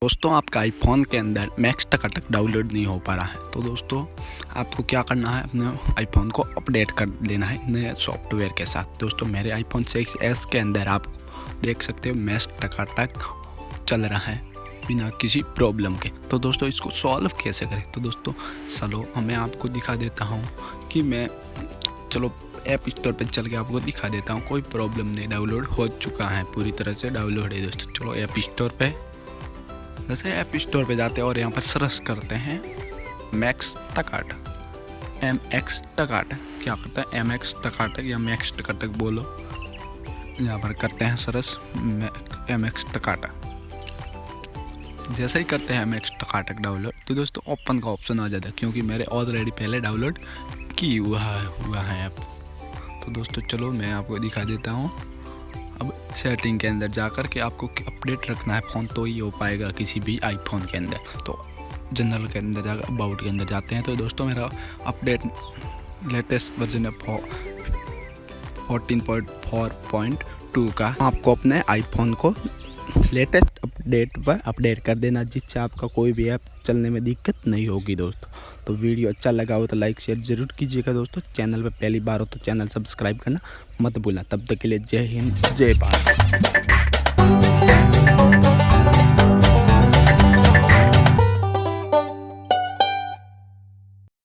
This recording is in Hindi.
दोस्तों आपका आईफोन के अंदर मैक्स टकाटक डाउनलोड नहीं हो पा रहा है, तो दोस्तों आपको क्या करना है, अपने आईफोन को अपडेट कर देना है नए सॉफ्टवेयर के साथ। दोस्तों मेरे आईफोन 6s के अंदर आप देख सकते हो मैक्स टकाटक चल रहा है बिना किसी प्रॉब्लम के। तो दोस्तों इसको सॉल्व कैसे करें, तो दोस्तों चलो मैं आपको दिखा देता हूँ कि मैं चलो ऐप स्टोर पे चल के आपको दिखा देता हूँ। कोई प्रॉब्लम नहीं, डाउनलोड हो चुका है, पूरी तरह से डाउनलोड है दोस्तों। चलो ऐप स्टोर पे, जैसे ऐप स्टोर पे जाते हैं और यहाँ पर सर्च करते हैं मैक्स टकाटक, MX टकाटक। क्या करता है MX टकाटक या मैक्स टकाटक बोलो, यहाँ पर करते हैं सर्च MX टकाटक। जैसे ही करते हैं MX टकाटक डाउनलोड, तो दोस्तों ओपन का ऑप्शन आ जाता है, क्योंकि मेरे ऑलरेडी पहले डाउनलोड की हुआ है ऐप। तो दोस्तों चलो मैं आपको दिखा देता हूँ। अब सेटिंग के अंदर जाकर के आपको अपडेट रखना है फ़ोन, तो ही हो पाएगा किसी भी आईफोन के अंदर। तो जनरल के अंदर जाकर अबाउट के अंदर जाते हैं। तो दोस्तों मेरा अपडेट लेटेस्ट वर्जन है 14.4.2 का। आपको अपने आईफोन को लेटेस्ट अपडेट पर अपडेट कर देना, जिससे आपका कोई भी ऐप चलने में दिक्कत नहीं होगी दोस्तों। तो वीडियो अच्छा लगा हो तो लाइक शेयर ज़रूर कीजिएगा दोस्तों। चैनल पर पहली बार हो तो चैनल सब्सक्राइब करना मत भूलना। तब तक के लिए जय हिंद, जय भारत।